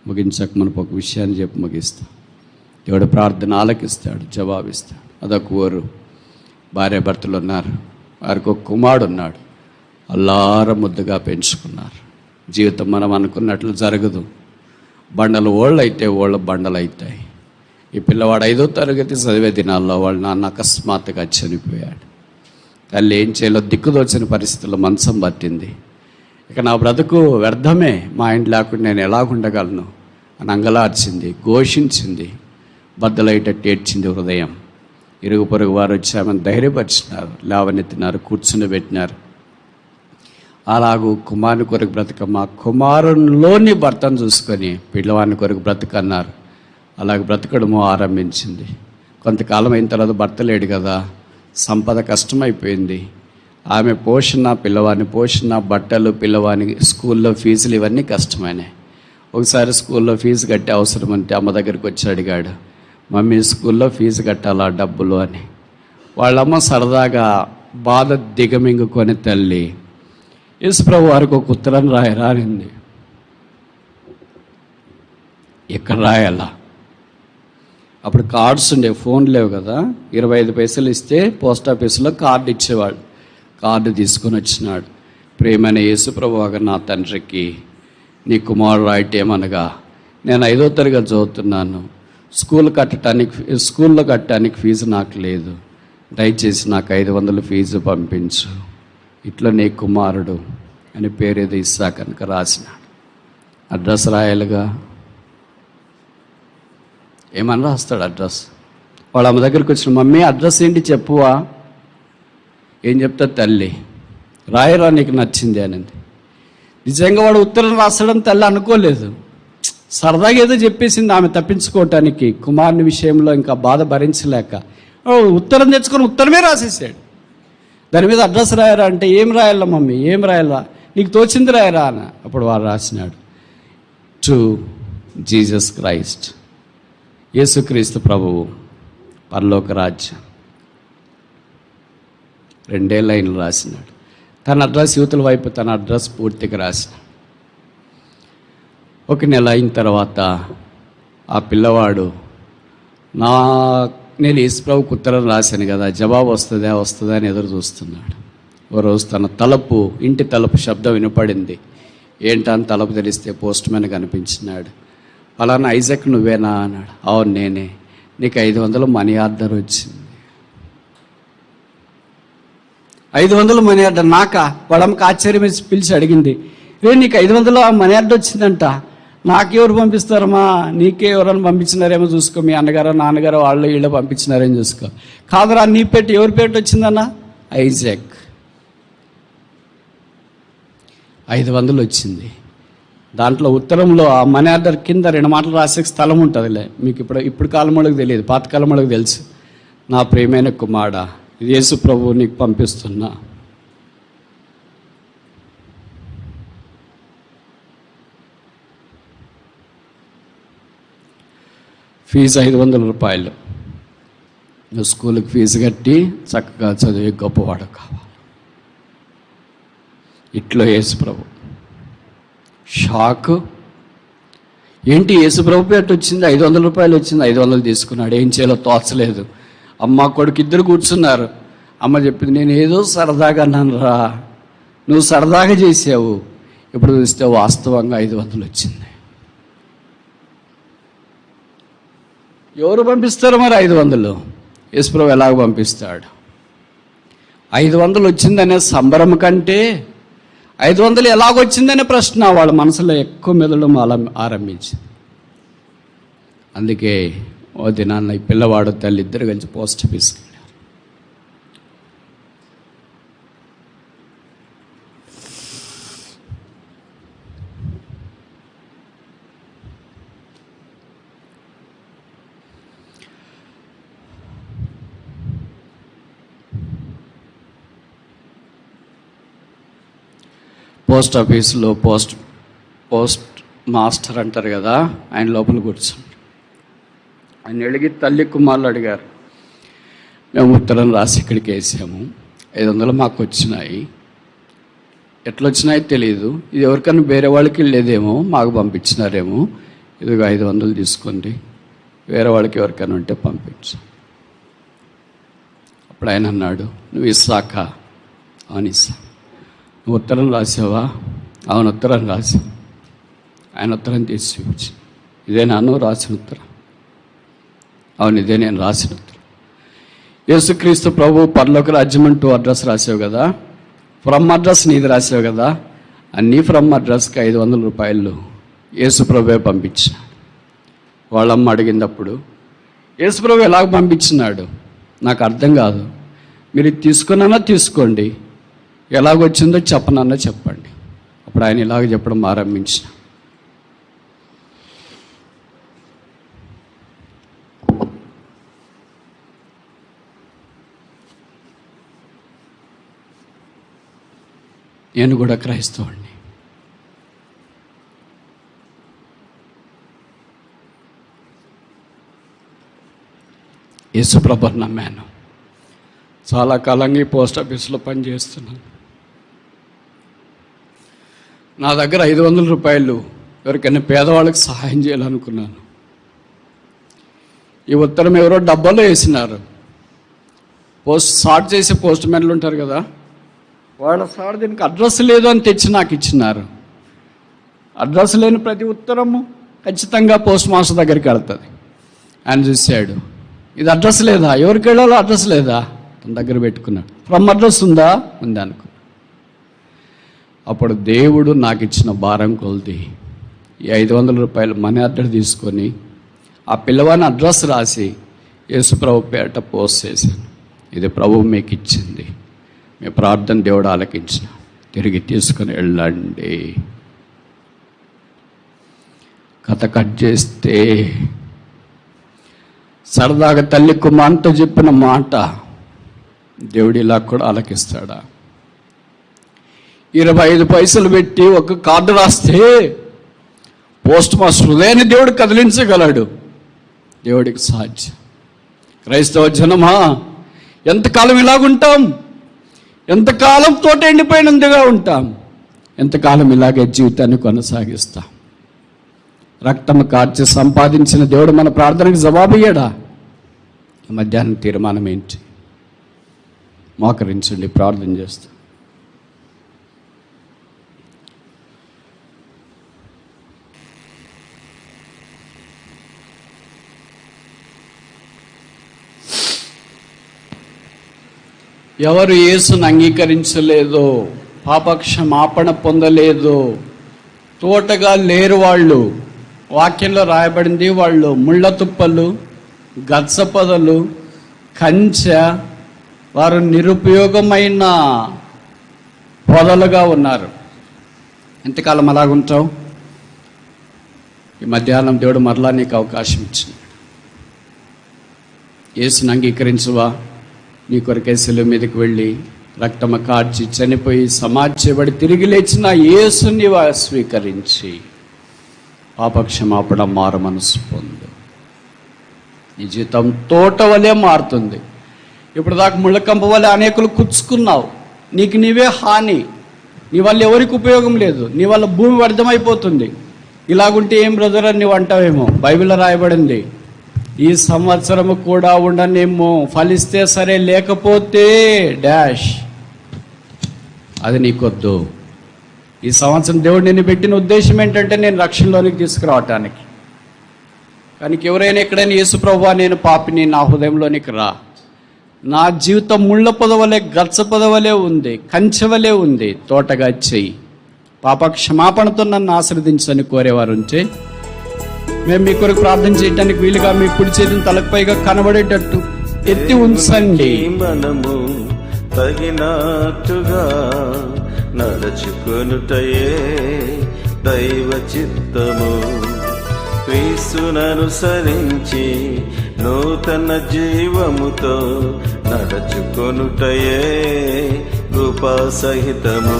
ముగించక మనకు ఒక విషయాన్ని చెప్పి ముగిస్తాం. దేవుడు ప్రార్థన ఆలకిస్తాడు, జవాబిస్తాడు. అదొక ఊరు, భార్య భర్తలు ఉన్నారు, వారికి ఒక కుమారుడు ఉన్నాడు. అల్లార ముద్దుగా పెంచుకున్నారు. జీవితం మనం అనుకున్నట్లు జరగదు. బండలు ఓళ్ళు అయితే ఓళ్ళు బండలు అవుతాయి. ఈ పిల్లవాడు 5వ తరగతి చదివే దినాల్లో వాళ్ళ నాన్న అకస్మాత్తుగా చనిపోయాడు. తల్లి ఏం చేయాలో దిక్కుదోచిన పరిస్థితుల్లో మంచం పట్టింది. ఇక నా బ్రతుకు వ్యర్థమే, మా ఇంటి లేకుండా నేను ఎలాగుండగలను అని అంగలార్చింది, ఘోషించింది, బద్దలయ్యేటట్టు ఏడ్చింది హృదయం. ఇరుగు పొరుగు వారు వచ్చి ఆమెను ధైర్యపరిచినారు, లేవనెత్తినారు, కూర్చుని. అలాగూ కుమారుని కొరకు బ్రతకమ్మా, కుమారునిలోని భర్తను చూసుకొని పిల్లవాడిని కొరకు బ్రతకన్నారు. అలాగే బ్రతకడము ఆరంభించింది. కొంతకాలం అయిన తర్వాత భర్త లేడు కదా, సంపద కష్టమైపోయింది. ఆమె పోషణ, పిల్లవాడిని పోషణ, బట్టలు, పిల్లవాని స్కూల్లో ఫీజులు ఇవన్నీ కష్టమైనాయి. ఒకసారి స్కూల్లో ఫీజు కట్టే అవసరం అంటే అమ్మ దగ్గరికి వచ్చి అడిగాడు, మమ్మీ స్కూల్లో ఫీజు కట్టాలా డబ్బులు అని. వాళ్ళమ్మ సరదాగా బాధ దిగమింగుకొని, తల్లి యేసుప్రభు వారికి ఒక ఉత్తరం రాయరా అనింది. ఎక్కడ రాయాలా? అప్పుడు కార్డ్స్ ఉండే, ఫోన్ లేవు కదా. 25 పైసలు ఇస్తే పోస్ట్ ఆఫీసులో కార్డు ఇచ్చేవాడు. కార్డు తీసుకొని వచ్చినాడు. ప్రియమైన యేసుప్రభు వారు, నా తండ్రికి నీ కుమారుడు రాయటేమనగా, నేను 5వ తరగతి చదువుతున్నాను, స్కూల్లో కట్టడానికి ఫీజు నాకు లేదు, దయచేసి నాకు 500 ఫీజు పంపించు, ఇట్లా నీ కుమారుడు అని పేరేదో ఇస్సాక్ కనుక రాసినాడు. అడ్రస్ రాయాలిగా, ఏమని రాస్తాడు అడ్రస్? వాళ్ళ అమ్మ దగ్గరికి వచ్చిన, మమ్మీ అడ్రస్ ఏంటి చెప్పువా? ఏం చెప్తా తల్లి, రాయరా నీకు నచ్చింది అనింది. నిజంగా వాడు ఉత్తరం రాస్తాడని తల్లి అనుకోలేదు. సరదాగా ఏదో చెప్పేసింది ఆమె తప్పించుకోవటానికి. కుమారుని విషయంలో ఇంకా బాధ భరించలేక ఉత్తరం తెచ్చుకొని ఉత్తరమే రాసేసాడు. దాని మీద అడ్రస్ రాయరా అంటే, ఏం రాయాలా మమ్మీ, ఏం రాయాలా, నీకు తోచింది రాయరా అని. అప్పుడు వాడు రాసినాడు, టు జీసస్ క్రైస్ట్, యేసుక్రీస్తు ప్రభువు, పరలోక రాజ్యం. 2 లైన్లు రాసినాడు. తన అడ్రస్ యువతల వైపు, తన అడ్రస్ పూర్తిగా రాసినాడు. 1 నెల అయిన తర్వాత ఆ పిల్లవాడు, నేను యేసుప్రభుకు ఉత్తరం రాశాను కదా, జవాబు వస్తుందా అని ఎదురు చూస్తున్నాడు. ఓ రోజు తన ఇంటి తలుపు శబ్దం వినపడింది. ఏంటని తలుపు తెరిస్తే పోస్ట్ మ్యాన్ కనిపించినాడు. అలానా ఐజాక్ నువ్వేనా అన్నాడు. అవును నేనే, నీకు 500 మనీ ఆర్డర్ వచ్చింది. 500 మనీ ఆర్డర్ నాకా? వాడమ్మకి ఆశ్చర్యం పిలిచి అడిగింది, నీకు 500 మనీ ఆర్డర్ వచ్చిందంట, నాకెవరు పంపిస్తారమ్మా, నీకే ఎవరైనా పంపించినారేమో చూసుకో, మీ అన్నగారో నాన్నగారో వాళ్ళు వీళ్ళు పంపించినారేమో చూసుకో. కాదురా, నీ పెట్టి ఎవరి పేరు వచ్చిందన్నా? ఐజాక్. 500 వచ్చింది. దాంట్లో ఉత్తరంలో ఆ మనీ ఆర్డర్ కింద 2 మాటలు రాసే స్థలం ఉంటుందిలే. మీకు ఇప్పుడు కాలం వాళ్ళకి తెలియదు, పాతకాలం వాళ్ళకి తెలుసు. నా ప్రియమైన కుమారుడా, యేసు ప్రభువు నీకు పంపిస్తున్నా. ఫీజు 500 రూపాయలు. నువ్వు స్కూల్కి ఫీజు కట్టి చక్కగా చదివి గొప్పవాడు కావాలి. ఇట్లో యేసుప్రభు షాక్. ఏంటి యేసుప్రభు పేట వచ్చింది, 500 రూపాయలు వచ్చింది. 500 తీసుకున్నాడు. ఏం చేయాలో తోచలేదు. అమ్మ కొడుకు ఇద్దరు కూర్చున్నారు. అమ్మ చెప్పింది, నేను ఏదో సరదాగా అన్నాను రా, నువ్వు సరదాగా చేసావు, ఇప్పుడు చూస్తే వాస్తవంగా 500 వచ్చింది. ఎవరు పంపిస్తారు మరి 500? యేసుప్రభు ఎలాగ పంపిస్తాడు? 500 వచ్చిందనే సంబరం కంటే 500 ఎలాగొచ్చిందనే ప్రశ్న వాళ్ళ మనసులో ఎక్కువ మెదడం ఆరంభించింది. అందుకే ఓ దినాన్న ఈ పిల్లవాడు తల్లి ఇద్దరు కలిసి పోస్ట్ ఆఫీస్కి వెళ్ళారు. పోస్ట్ ఆఫీసులో పోస్ట్ మాస్టర్ అంటారు కదా, ఆయన లోపల కూర్చున్నారు. ఆయన అడిగి తల్లి కుమారులు అడిగారు, మేము ఉత్తరం రాసి ఇక్కడికి వేసాము, 500 మాకు వచ్చినాయి, ఎట్లా వచ్చినాయో తెలియదు, ఇది ఎవరికైనా వేరే వాళ్ళకి వెళ్ళేదేమో, మాకు పంపించినారేమో, ఇదిగో 500 తీసుకోండి, వేరే వాళ్ళకి ఎవరికైనా ఉంటే పంపించు. అప్పుడు ఆయన అన్నాడు, నువ్వు ఇస్సాక? అవును ఇస్సా. నువ్వు ఉత్తరం రాసావా? అవును ఉత్తరం రాసి. ఆయన ఉత్తరం తీసి చూపించి, ఇదే నన్ను రాసిన ఉత్తరం. అవును ఇదే నేను రాసిన ఉత్తరం. యేసుక్రీస్తు ప్రభు పరలోక రాజ్యం అంటూ అడ్రస్ రాసావు కదా, ఫ్రమ్ అడ్రస్ నీది రాసావు కదా, అన్నీ ఫ్రమ్ అడ్రస్కి 500 రూపాయలు యేసు ప్రభువే పంపించాడు. వాళ్ళమ్మ అడిగినప్పుడు యేసు ప్రభు ఎలాగ పంపించినాడు నాకు అర్థం కాదు, మీరు తీసుకున్నా తీసుకోండి, ఎలాగొచ్చిందో చెప్పనన్నా చెప్పండి. అప్పుడు ఆయన ఇలాగ చెప్పడం ఆరంభించిన, నేను కూడా క్రైస్తవుడిని. యేసుప్రభుని నమ్మాను. చాలా కాలంగా ఈ పోస్ట్ ఆఫీస్లో పనిచేస్తున్నాను. నా దగ్గర 500 రూపాయలు ఎవరికైనా పేదవాళ్ళకి సహాయం చేయాలనుకున్నాను. ఈ ఉత్తరం ఎవరో డబ్బాలో వేసినారు. సార్ట్ చేసే పోస్ట్ మ్యాన్లు ఉంటారు కదా, వాళ్ళ సార్ దీనికి అడ్రస్ లేదు అని తెచ్చి నాకు ఇచ్చినారు. అడ్రస్ లేని ప్రతి ఉత్తరము ఖచ్చితంగా పోస్ట్ మాస్టర్ దగ్గరికి వెళ్తుంది. ఆయన చూశాడు, ఇది అడ్రస్ లేదా, ఎవరికి వెళ్ళాలో అడ్రస్ లేదా, తన దగ్గర పెట్టుకున్నాడు. ఫ్రమ్ అడ్రస్ ఉందా, ఉంది అనుకో. అప్పుడు దేవుడు నాకు ఇచ్చిన భారం కొలిది ఈ 500 రూపాయలు మనీ ఆర్డర్ తీసుకొని ఆ పిల్లవాని అడ్రస్ రాసి యేసుప్రభు పేట పోస్ట్ చేశాను. ఇది ప్రభువు మీకు ఇచ్చింది, మీ ప్రార్థన దేవుడు ఆలకించిన, తిరిగి తీసుకుని వెళ్ళండి. కథ కట్ చేస్తే సరదాగా తల్లి కుమార్తె చెప్పిన మాట దేవుడు ఇలా కూడా ఆలకిస్తాడా? 25 పైసలు పెట్టి ఒక కార్డు రాస్తే పోస్ట్ మాస్టర్ హృదయాన్ని దేవుడు కదిలించగలడు. దేవుడికి సాధ్యం. క్రైస్తవ జనమా, ఎంతకాలం ఇలాగుంటాం? ఎంతకాలం తోట ఎండిపోయినందుగా ఉంటాం? ఎంతకాలం ఇలాగే జీవితాన్ని కొనసాగిస్తాం? రక్తం కార్చి సంపాదించిన దేవుడు మన ప్రార్థనకు జవాబియ్యాడా? మధ్యాహ్నం తీర్మానం ఏంటి? మోకరించండి, ప్రార్థన చేస్తాం. ఎవరు యేసును అంగీకరించలేదో, పాపక్షమాపణ పొందలేదో, తోటగా లేరు వాళ్ళు. వాక్యంలో రాయబడింది, వాళ్ళు ముళ్ళ తుప్పలు, గచ్చపొదలు, కంచె, వారు నిరుపయోగమైన పొదలుగా ఉన్నారు. ఎంతకాలం అలాగుంటావు? ఈ మధ్యాహ్నం దేవుడు మరలా నీకు అవకాశం ఇచ్చింది. యేసును అంగీకరించువా? నీ కొరకే శిలువ మీదకి వెళ్ళి రక్తమ కార్చి చనిపోయి సమాధించబడి తిరిగి లేచిన యేసుని స్వీకరించి పాపక్షమాపణ మారు మనసు పొందు. నీ జీవితం తోట వలె మారుతుంది. ఇప్పుడు దాకా ముళ్ళకంప వలె అనేకులు కుచ్చుకున్నావు, నీకు నీవే హాని, నీ వల్ల ఎవరికి ఉపయోగం లేదు, నీ వల్ల భూమి వ్యర్థమైపోతుంది. ఇలాగుంటే ఏం బ్రదర్ అని నువ్వు అంటావేమో. బైబిల్లో రాయబడింది, ఈ సంవత్సరము కూడా ఉండనేమో, ఫలిస్తే సరే, లేకపోతే డాష్. అది నీకొద్దు. ఈ సంవత్సరం దేవుడు నిన్ను పెట్టిన ఉద్దేశం ఏంటంటే నేను రక్షణలోనికి తీసుకురావటానికి. కానీ ఎవరైనా ఎక్కడైనా యేసు ప్రభువా నేను పాపిని, నా హృదయంలోనికి రా, నా జీవితం ముళ్ళ పొదవలే గచ్చ పొదవలే ఉంది, కంచెవలే ఉంది, తోటగా చెయ్యి, పాప క్షమాపణతో నన్ను ఆశీర్వదించని కోరేవారు ఉంటే మేము మీ కొరకు ప్రార్థన చేయడానికి వీలుగా మీ కుడి చేతిని తలపైగా కనబడేటట్టు ఎత్తి ఉంచండి. మనము తగినట్టుగా నడుచుకొనుటయే దైవ చిత్తము. క్రీస్తుననుసరించి నూతన జీవముతో నడుచుకొనుటయే కృపా సహితము.